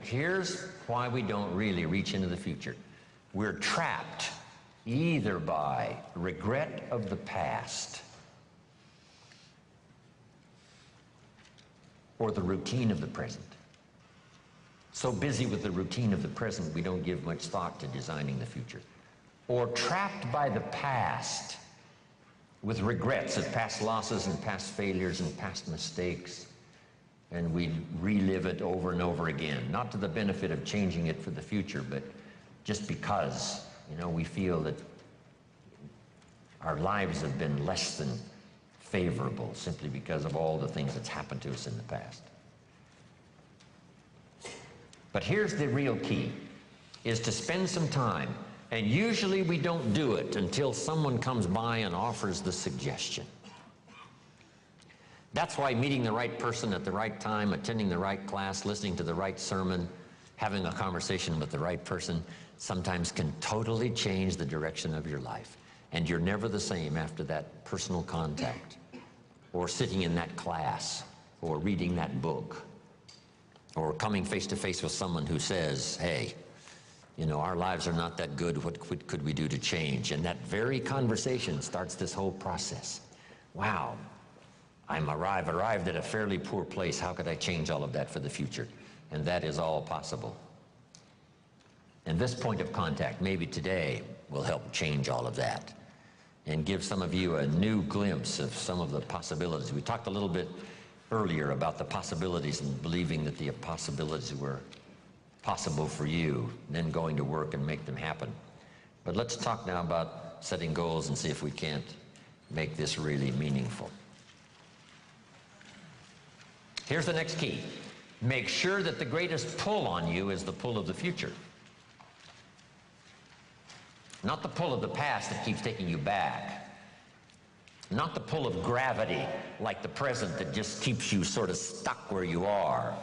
here's why we don't really reach into the future. We're trapped either by regret of the past or the routine of the present. So busy with the routine of the present, we don't give much thought to designing the future. Or trapped by the past with regrets of past losses and past failures and past mistakes, and we relive it over and over again, not to the benefit of changing it for the future, but just because, you know, we feel that our lives have been less than favorable simply because of all the things that's happened to us in the past. But here's the real key, is to spend some time, and usually we don't do it until someone comes by and offers the suggestion. That's why meeting the right person at the right time, attending the right class, listening to the right sermon, having a conversation with the right person sometimes can totally change the direction of your life. And you're never the same after that personal contact, or sitting in that class, or reading that book, or coming face to face with someone who says, hey, you know, our lives are not that good, what could we do to change? And that very conversation starts this whole process. Wow, I'm arrived at a fairly poor place. How could I change all of that for the future? And that is all possible. And this point of contact, maybe today, will help change all of that and give some of you a new glimpse of some of the possibilities. We talked a little bit earlier about the possibilities and believing that the possibilities were possible for you, then going to work and make them happen. But let's talk now about setting goals and see if we can't make this really meaningful. Here's the next key. Make sure that the greatest pull on you is the pull of the future. Not the pull of the past that keeps taking you back. Not the pull of gravity, like the present, that just keeps you sort of stuck where you are.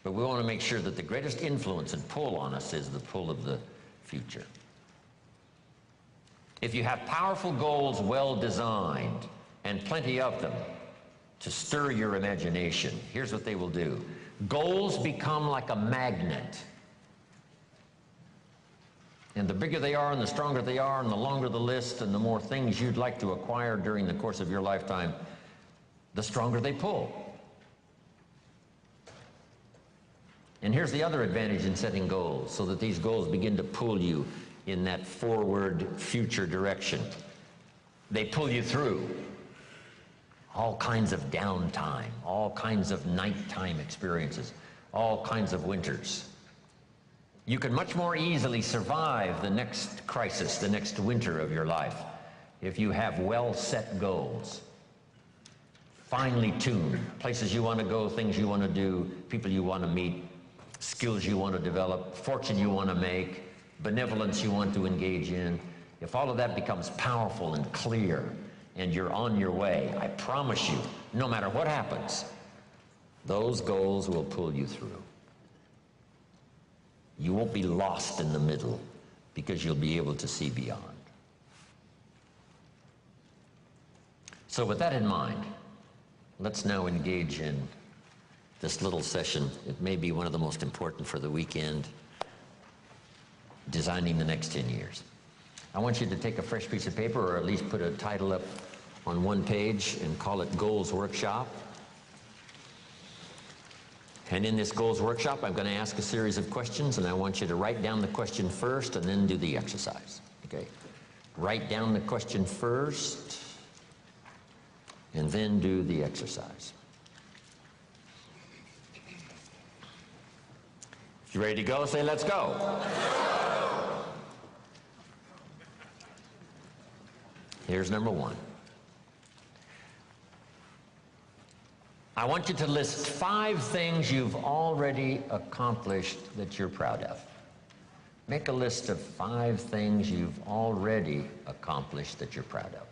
But we want to make sure that the greatest influence and pull on us is the pull of the future. If you have powerful goals well designed, and plenty of them, to stir your imagination, here's what they will do. Goals become like a magnet. And the bigger they are and the stronger they are and the longer the list and the more things you'd like to acquire during the course of your lifetime, the stronger they pull. And here's the other advantage in setting goals, so that these goals begin to pull you in that forward future direction. They pull you through all kinds of downtime, all kinds of nighttime experiences, all kinds of winters. You can much more easily survive the next crisis, the next winter of your life, if you have well-set goals, finely tuned, places you want to go, things you want to do, people you want to meet, skills you want to develop, fortune you want to make, benevolence you want to engage in. If all of that becomes powerful and clear and you're on your way, I promise you, no matter what happens, those goals will pull you through. You won't be lost in the middle because you'll be able to see beyond. So with that in mind, let's now engage in this little session. It may be one of the most important for the weekend, designing the next 10 years. I want you to take a fresh piece of paper, or at least put a title up on one page and call it Goals Workshop. And in this Goals Workshop, I'm going to ask a series of questions, and I want you to write down the question first and then do the exercise. Okay? Write down the question first and then do the exercise. If you're ready to go, say, let's go. Here's number one. I want you to list 5 things you've already accomplished that you're proud of. Make a list of 5 things you've already accomplished that you're proud of.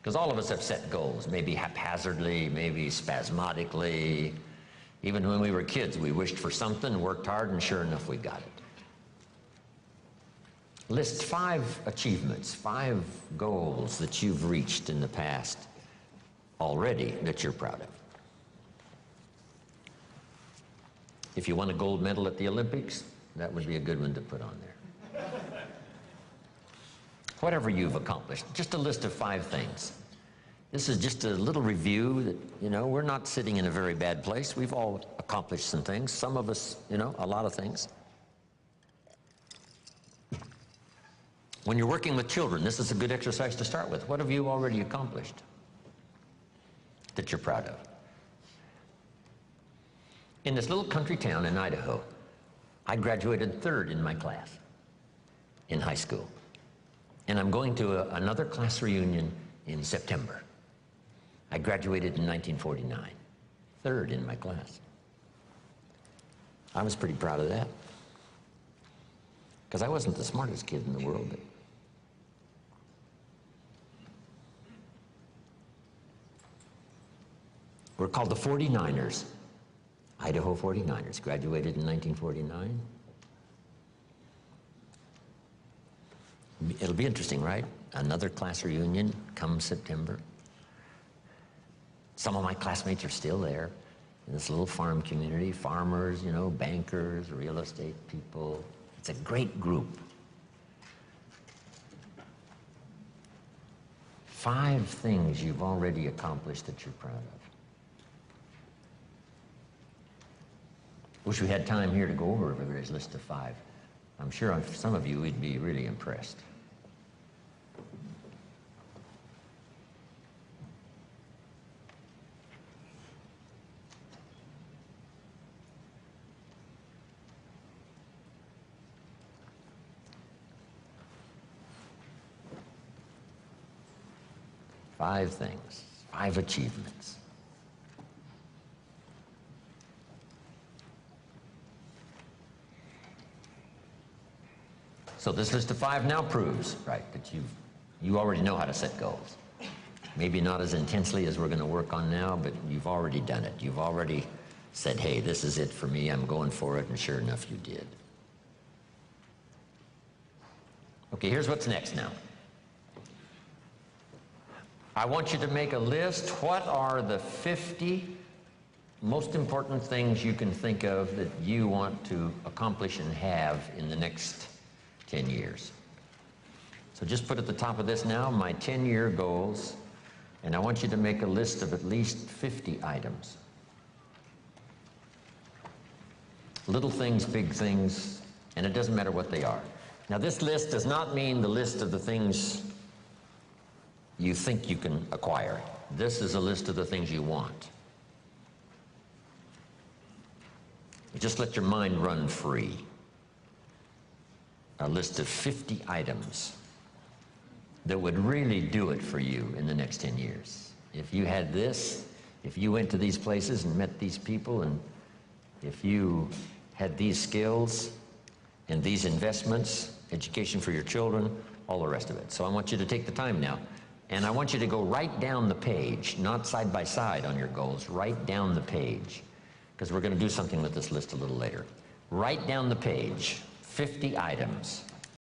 Because all of us have set goals, maybe haphazardly, maybe spasmodically. Even when we were kids, we wished for something, worked hard, and sure enough, we got it. List 5 achievements, 5 goals that you've reached in the past already that you're proud of. If you won a gold medal at the Olympics, that would be a good one to put on there. Whatever you've accomplished, just a list of 5 things. This is just a little review that, you know, we're not sitting in a very bad place. We've all accomplished some things. Some of us, you know, a lot of things. When you're working with children, this is a good exercise to start with. What have you already accomplished that you're proud of? In this little country town in Idaho, I graduated 3rd in my class in high school. And I'm going to another class reunion in September. I graduated in 1949, 3rd in my class. I was pretty proud of that, because I wasn't the smartest kid in the world. But we're called the 49ers, Idaho 49ers, graduated in 1949. It'll be interesting, right? Another class reunion come September. Some of my classmates are still there in this little farm community, farmers, you know, bankers, real estate people. It's a great group. 5 things you've already accomplished that you're proud of. Wish we had time here to go over everybody's list of 5. I'm sure some of you would be really impressed. Five things, 5 achievements. So this list of 5 now proves, right, that you already know how to set goals. Maybe not as intensely as we're going to work on now, but you've already done it. You've already said, hey, this is it for me, I'm going for it, and sure enough, you did. Okay, here's what's next now. I want you to make a list. What are the 50 most important things you can think of that you want to accomplish and have in the next 10 years? So just put at the top of this now, my 10-year goals, and I want you to make a list of at least 50 items. Little things, big things, and it doesn't matter what they are. Now this list does not mean the list of the things you think you can acquire. This is a list of the things you want. Just let your mind run free. A list of 50 items that would really do it for you in the next 10 years. If you had this, if you went to these places and met these people, and if you had these skills and these investments, education for your children, all the rest of it. So I want you to take the time now, and I want you to go right down the page, not side by side on your goals, right down the page, because we're going to do something with this list a little later. Right down the page, 50 items